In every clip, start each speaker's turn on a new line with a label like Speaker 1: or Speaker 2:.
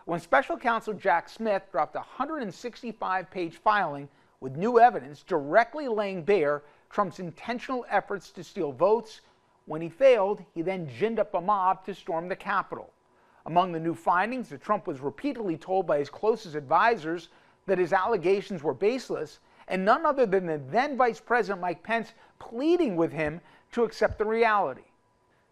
Speaker 1: when special counsel Jack Smith dropped a 165-page filing with new evidence directly laying bare Trump's intentional efforts to steal votes. When he failed, he then ginned up a mob to storm the Capitol. Among the new findings, that Trump was repeatedly told by his closest advisors that his allegations were baseless, and none other than the then Vice President Mike Pence pleading with him to accept the reality.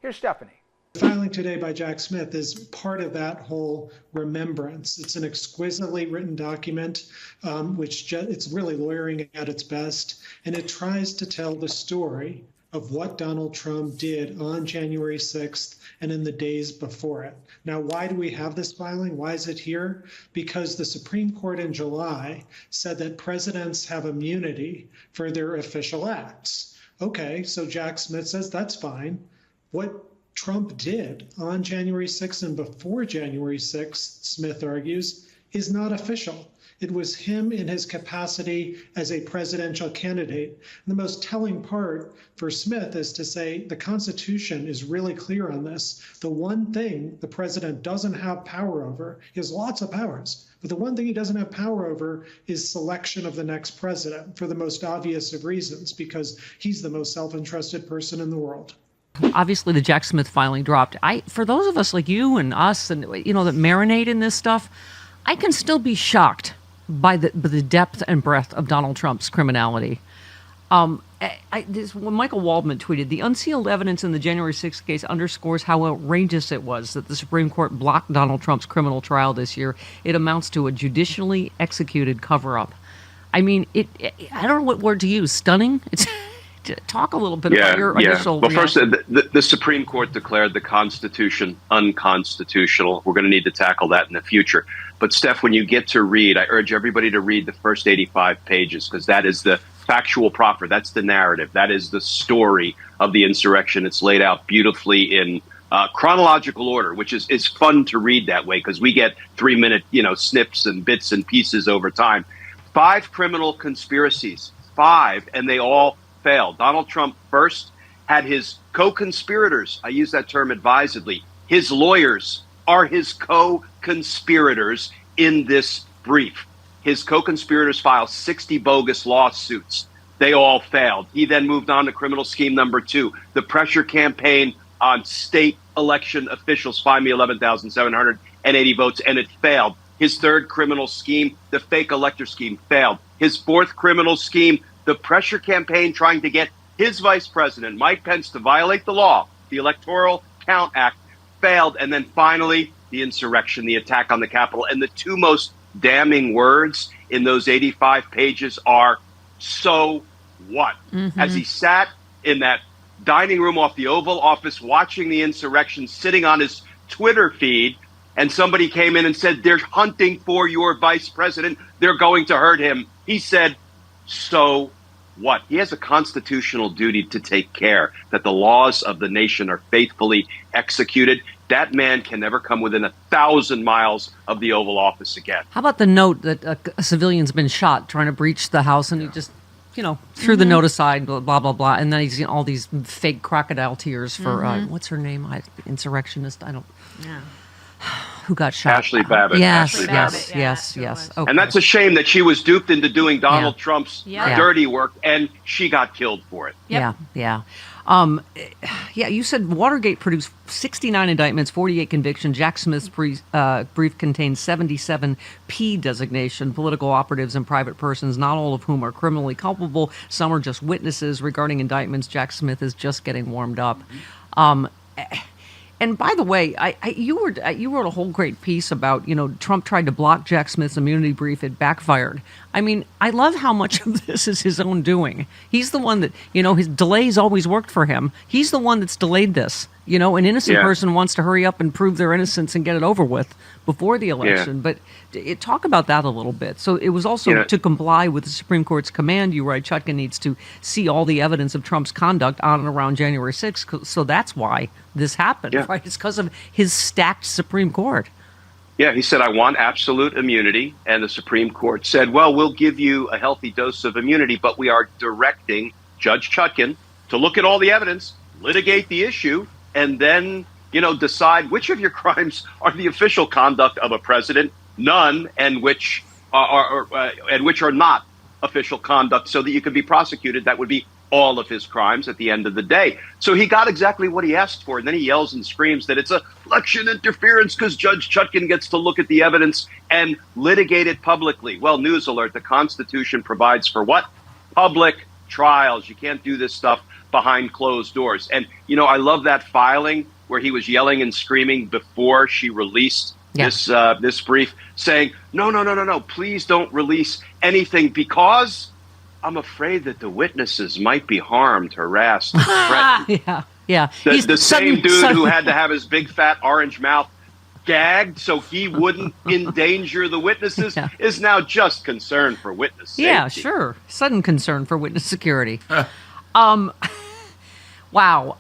Speaker 1: Here's Stephanie.
Speaker 2: The filing today by Jack Smith is part of that whole remembrance. It's an exquisitely written document, it's really lawyering at its best, and it tries to tell the story of what Donald Trump did on January 6th and in the days before it. Now, why do we have this filing? Why is it here? Because the Supreme Court in July said that presidents have immunity for their official acts. Okay, so Jack Smith says that's fine. What Trump did on January 6th and before January 6th, Smith argues, is not official. It was him in his capacity as a presidential candidate. And the most telling part for Smith is to say the Constitution is really clear on this. The one thing the president doesn't have power over, he has lots of powers, but the one thing he doesn't have power over is selection of the next president, for the most obvious of reasons, because he's the most self-interested person in the world.
Speaker 3: Obviously, the Jack Smith filing dropped. For those of us like you and us, and that marinate in this stuff, I can still be shocked by the depth and breadth of Donald Trump's criminality. When Michael Waldman tweeted, the unsealed evidence in the January 6th case underscores how outrageous it was that the Supreme Court blocked Donald Trump's criminal trial this year. It amounts to a judicially executed cover-up. I mean, I don't know what word to use. Stunning? Talk a little bit about your initial reaction.
Speaker 4: Well, first, the Supreme Court declared the Constitution unconstitutional. We're going to need to tackle that in the future. But, Steph, when you get to read, I urge everybody to read the first 85 pages, because that is the factual proffer. That's the narrative. That is the story of the insurrection. It's laid out beautifully in chronological order, which is fun to read that way, because we get 3-minute, snips and bits and pieces over time. 5 criminal conspiracies, 5, and they all failed. Donald Trump first had his co-conspirators. I use that term advisedly. His lawyers are his co-conspirators in this brief. His co-conspirators filed 60 bogus lawsuits. They all failed. He then moved on to criminal scheme number 2, the pressure campaign on state election officials, find me 11,780 votes, and it failed. His third criminal scheme, the fake elector scheme, failed. His fourth criminal scheme, the pressure campaign trying to get his vice president, Mike Pence, to violate the law, the Electoral Count Act, failed. And then finally, the insurrection, the attack on the Capitol. And the two most damning words in those 85 pages are, so what? Mm-hmm. As he sat in that dining room off the Oval Office watching the insurrection, sitting on his Twitter feed, and somebody came in and said, they're hunting for your vice president, they're going to hurt him. He said, so what? He has a constitutional duty to take care that the laws of the nation are faithfully executed. That man can never come within 1,000 miles of the Oval Office again.
Speaker 3: How about the note that a civilian's been shot trying to breach the house, and he just, threw the note aside, blah, blah, blah. And then he's all these fake crocodile tears for, what's her name? Insurrectionist. Who got shot?
Speaker 4: Ashley Babbitt.
Speaker 3: Yes.
Speaker 4: Okay. And that's a shame that she was duped into doing Donald Trump's dirty work, and she got killed for it.
Speaker 3: Yep. Yeah. You said Watergate produced 69 indictments, 48 convictions. Jack Smith's brief contains 77 P designation, political operatives and private persons, not all of whom are criminally culpable. Some are just witnesses regarding indictments. Jack Smith is just getting warmed up. And by the way, you wrote a whole great piece about, Trump tried to block Jack Smith's immunity brief. It backfired. I mean, I love how much of this is his own doing. He's the one that, his delays always worked for him. He's the one that's delayed this. An innocent person wants to hurry up and prove their innocence and get it over with before the election. But talk about that a little bit. So it was also to comply with the Supreme Court's command. You write, Chutkan needs to see all the evidence of Trump's conduct on and around January 6th. So that's why this happened, right? It's because of his stacked Supreme Court.
Speaker 4: Yeah, he said, I want absolute immunity. And the Supreme Court said, well, we'll give you a healthy dose of immunity, but we are directing Judge Chutkan to look at all the evidence, litigate the issue, and then decide which of your crimes are the official conduct of a president, none, and which are not official conduct, so that you could be prosecuted. That would be all of his crimes at the end of the day. So he got exactly what he asked for, and then he yells and screams that it's election interference because Judge Chutkan gets to look at the evidence and litigate it publicly. Well, news alert, the Constitution provides for what? Public trials. You can't do this stuff behind closed doors. And, I love that filing where he was yelling and screaming before she released this brief, saying, no, please don't release anything because I'm afraid that the witnesses might be harmed, harassed, threatened.
Speaker 3: Yeah.
Speaker 4: The same dude who had to have his big fat orange mouth gagged so he wouldn't endanger the witnesses is now just concerned for witness safety.
Speaker 3: Yeah, sure. Sudden concern for witness security. Wow.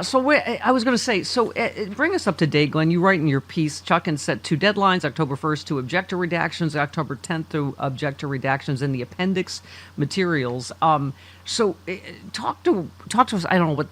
Speaker 3: So I was going to say, bring us up to date, Glenn. You write in your piece, Chutkan set 2 deadlines, October 1st to object to redactions, October 10th to object to redactions in the appendix materials. Talk to us, I don't know,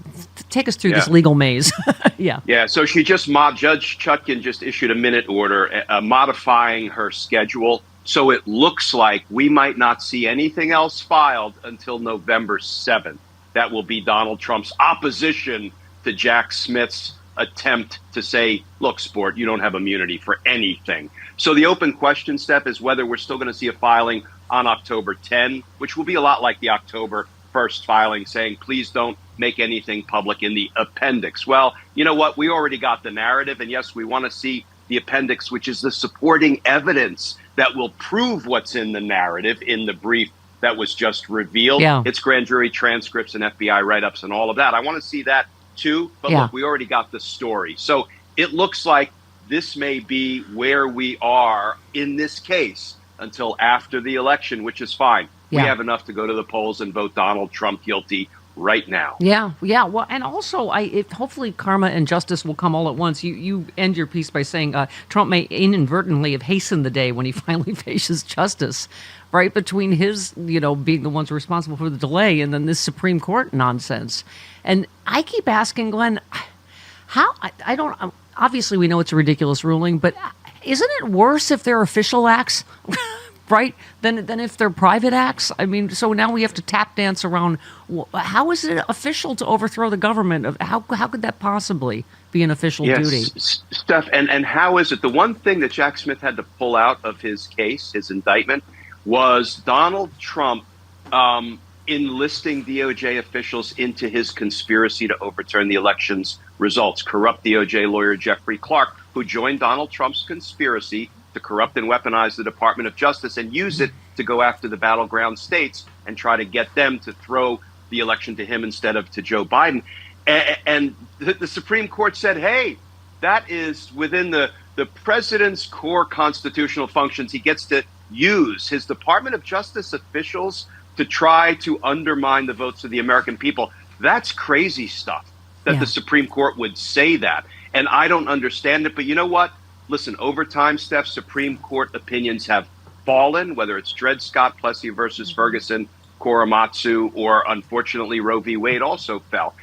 Speaker 3: take us through this legal maze. Yeah,
Speaker 4: so Judge Chutkan just issued a minute order modifying her schedule. So it looks like we might not see anything else filed until November 7th. That will be Donald Trump's opposition to Jack Smith's attempt to say, look, sport, you don't have immunity for anything. So the open question, Steph, is whether we're still going to see a filing on October 10, which will be a lot like the October 1st filing saying, please don't make anything public in the appendix. Well, you know what? We already got the narrative. And yes, we want to see the appendix, which is the supporting evidence that will prove what's in the narrative in the brief that was just revealed. It's grand jury transcripts and FBI write-ups and all of that. I want to see that too. But look, we already got the story. So it looks like this may be where we are in this case until after the election, which is fine. We have enough to go to the polls and vote Donald Trump guilty right now. Yeah.
Speaker 3: Well, and also, hopefully karma and justice will come all at once. You end your piece by saying Trump may inadvertently have hastened the day when he finally faces justice, right? Between his, being the ones responsible for the delay and then this Supreme Court nonsense. And I keep asking, Glenn, how, I don't, obviously we know it's a ridiculous ruling, but isn't it worse if they're official acts? Right? Than if they're private acts. I mean, so now we have to tap dance around. How is it official to overthrow the government? How could that possibly be an official duty?
Speaker 4: Steph, and how is it? The one thing that Jack Smith had to pull out of his case, his indictment, was Donald Trump enlisting DOJ officials into his conspiracy to overturn the election's results. Corrupt DOJ lawyer Jeffrey Clark, who joined Donald Trump's conspiracy to corrupt and weaponize the Department of Justice and use it to go after the battleground states and try to get them to throw the election to him instead of to Joe Biden. And the Supreme Court said, hey, that is within the president's core constitutional functions. He gets to use his Department of Justice officials to try to undermine the votes of the American people. That's crazy stuff that the Supreme Court would say that. And I don't understand it. But you know what? Listen, over time, Steph, Supreme Court opinions have fallen, whether it's Dred Scott, Plessy versus Ferguson, Korematsu, or unfortunately Roe v. Wade also fell.